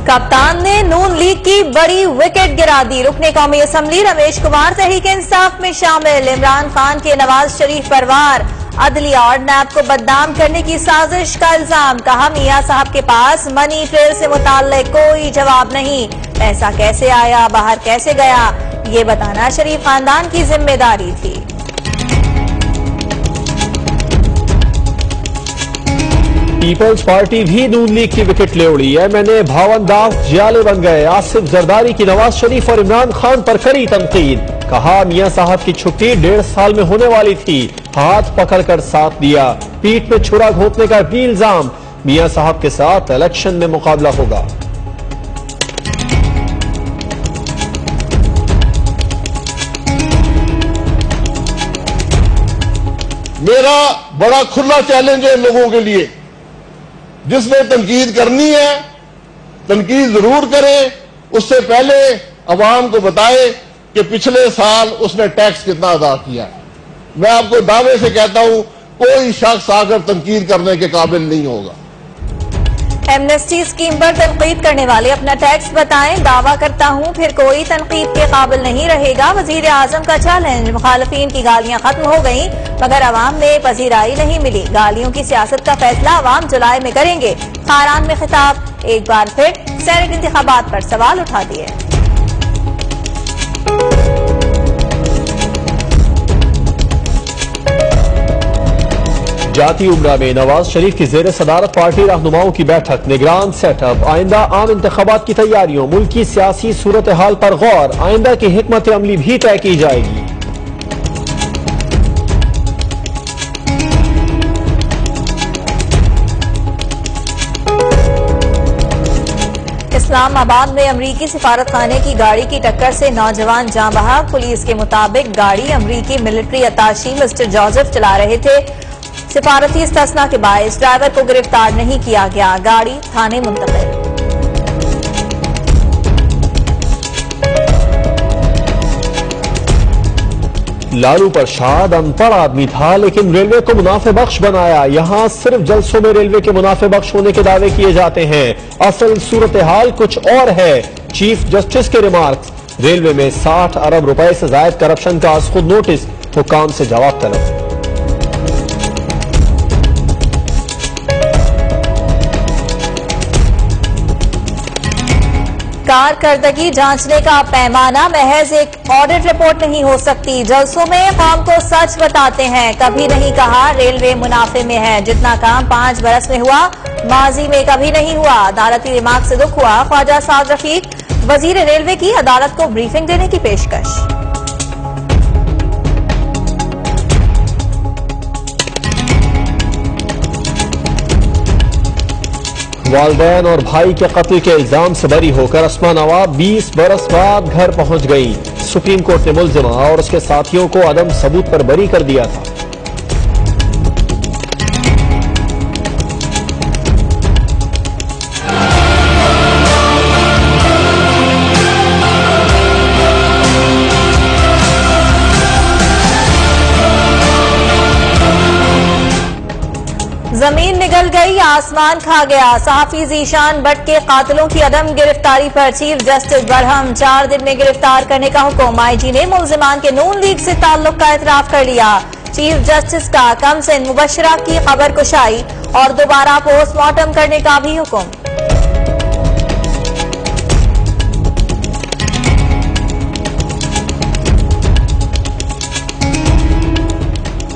कप्तान ने नून लीग की बड़ी विकेट गिरा दी। रुकने कौमी असम्बली रमेश कुमार तहरीक इंसाफ में शामिल। इमरान खान के नवाज शरीफ पर वार। अदलिया और नैब को बदनाम करने की साजिश का इल्जाम। कहा मियां साहब के पास मनी ट्रेल से मुताल्लिक कोई जवाब नहीं। पैसा कैसे आया, बाहर कैसे गया, ये बताना शरीफ खानदान की जिम्मेदारी थी। पीपल्स पार्टी भी नून लीग की विकेट ले उड़ी। एमएनए भावनदास जियाले बन गए। आसिफ जरदारी की नवाज शरीफ और इमरान खान पर कड़ी तनकीद। कहा मियां साहब की छुट्टी 1.5 साल में होने वाली थी, हाथ पकड़कर साथ दिया। पीठ में छुरा घोंपने का भी इल्जाम। मियां साहब के साथ इलेक्शन में मुकाबला होगा। मेरा बड़ा खुला चैलेंज है लोगों के लिए, जिसने तनकीद करनी है तनकीद जरूर करे, उससे पहले अवाम को बताए कि पिछले साल उसने टैक्स कितना अदा किया। मैं आपको दावे से कहता हूं कोई शख्स आकर तनकीद करने के काबिल नहीं होगा। एमनेस्टी स्कीम पर तनकीद करने वाले अपना टैक्स बताएं। दावा करता हूं फिर कोई तनकीद के काबिल नहीं रहेगा। वजीर आजम का चैलेंज। मुखालफीन की गालियां खत्म हो गई मगर अवाम में पजीराई नहीं मिली। गालियों की सियासत का फैसला अवाम जुलाई में करेंगे। खारान में खिताब। एक बार फिर सैनिक इंतखाबात पर सवाल उठा दिए। जाती उम्रा में नवाज शरीफ की जेर सदारत पार्टी रहनुमाओं की बैठक। निगरान सेटअप। आइंदा आम इंतखाबात की तैयारियों, मुल्की सियासी सूरत हाल पर गौर। आइंदा की हिकमत अमली भी तय की जाएगी। इस्लामाबाद में अमरीकी सिफारत खाने की गाड़ी की टक्कर से नौजवान जाँ बहक। पुलिस के मुताबिक गाड़ी अमरीकी मिलिट्री अताशी मिस्टर जोसेफ चला रहे थे। सिफारती इस्तिस्ना के बायस ड्राइवर को गिरफ्तार नहीं किया गया। गाड़ी थाने मुंतकिल। लालू प्रसाद अनपढ़ आदमी था लेकिन रेलवे को मुनाफे बख्श बनाया। यहां सिर्फ जलसों में रेलवे के मुनाफे बख्श होने के दावे किए जाते हैं, असल सूरत हाल कुछ और है। चीफ जस्टिस के रिमार्क्स। रेलवे में 60 अरब रुपए से जायद करप्शन का आज खुद नोटिस। हुकाम से जवाब तलब। कारकर्दगी जांचने का पैमाना महज एक ऑडिट रिपोर्ट नहीं हो सकती। जलसों में कौम को सच बताते हैं। कभी नहीं कहा रेलवे मुनाफे में है। जितना काम 5 बरस में हुआ माजी में कभी नहीं हुआ। अदालती दिमाग से दुख हुआ। ख्वाजा साद रफीक। वजीर रेलवे की अदालत को ब्रीफिंग देने की पेशकश। वालदैन और भाई के कत्ल के इल्जाम से बरी होकर अस्मा नवाब 20 बरस बाद घर पहुंच गई। सुप्रीम कोर्ट ने मुल्जिमा और उसके साथियों को अदम सबूत पर बरी कर दिया था। जमीन निगल गई, आसमान खा गया। सहाफी जीशान भट्ट के कातिलों की अदम गिरफ्तारी पर चीफ जस्टिस बरहम। 4 दिन में गिरफ्तार करने का हुक्म। आईजी ने मुल्जिमान के नून लीग से ताल्लुक का एतराफ कर लिया। चीफ जस्टिस का कमसिन मुबशरा की खबर कुशाई और दोबारा पोस्टमार्टम करने का भी हुक्म।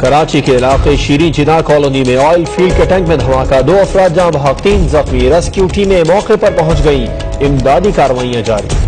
कराची के इलाके शीरी जिना कॉलोनी में ऑयल फील्ड के टैंक में धमाका। 2 अफराद जाँ बहक, 3 जख्मी। रेस्क्यू टीमें मौके पर पहुंच गई। इमदादी कार्रवाइयां जारी।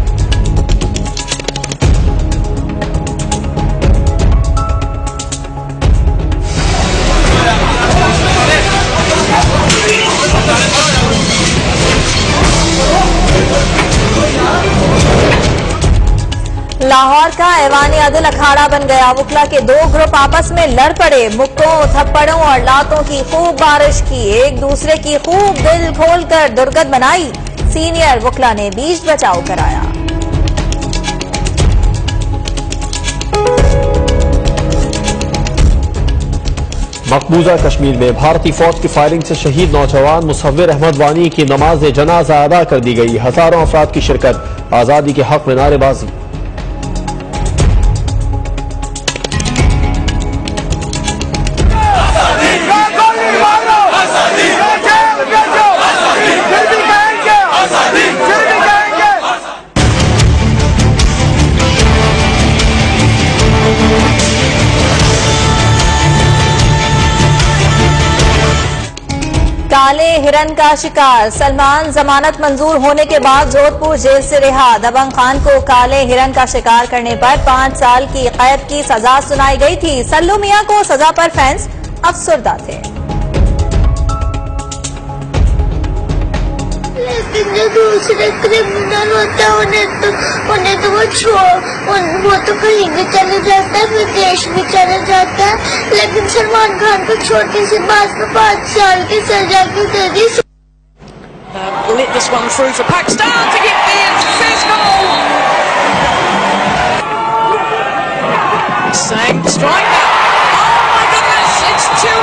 लाहौर का ऐवान अदल अखाड़ा बन गया। वकला के 2 ग्रुप आपस में लड़ पड़े। मुक्कों, थप्पड़ों और लातों की खूब बारिश की। एक दूसरे की खूब दिल खोलकर दुर्गत बनाई। सीनियर वकला ने बीच बचाव कराया। मकबूजा कश्मीर में भारतीय फौज की फायरिंग से शहीद नौजवान मुसव्विर अहमद वानी की नमाज जनाजा अदा कर दी गई। हजारों अफराद की शिरकत, आजादी के हक में नारेबाजी। काले हिरन का शिकार, सलमान जमानत मंजूर होने के बाद जोधपुर जेल से रिहा। दबंग खान को काले हिरन का शिकार करने पर 5 साल की कैद की सजा सुनाई गई थी। सल्लू मियां को सजा पर फैंस अफसरदा थे। लेकिन जो दूसरे क्रिमिनल होता है उन्हें तो वो तो कहीं भी चले जाता है, विदेश भी चले जाता है। लेकिन सलमान खान को छोटी सी बात पर 5 साल की सजा क्यों दे दी? Lit this one through for Pakistan to get the first goal. Saying strike now. Oh my goodness, it's 2-2.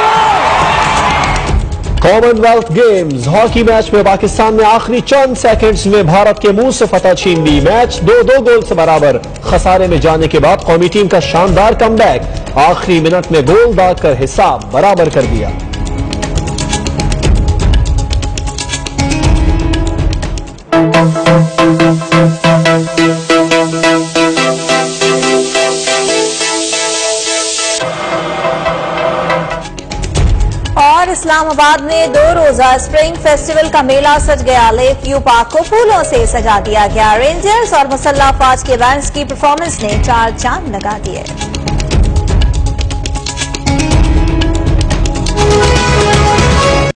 Commonwealth games hockey match में पाकिस्तान ने आखिरी चंद सेकंड्स में भारत के मुंह से फतह छीन ली। मैच 2-2 गोल से बराबर। खसारे में जाने के बाद कौमी टीम का शानदार कमबैक, आखिरी मिनट में गोल दागकर हिसाब बराबर कर दिया। और इस्लामाबाद में 2 रोजा स्प्रिंग फेस्टिवल का मेला सज गया। लेक व्यू पार्क को फूलों से सजा दिया गया। रेंजर्स और मुसल्लह फौज के बैंड्स की परफॉर्मेंस ने 4 चांद लगा दिए।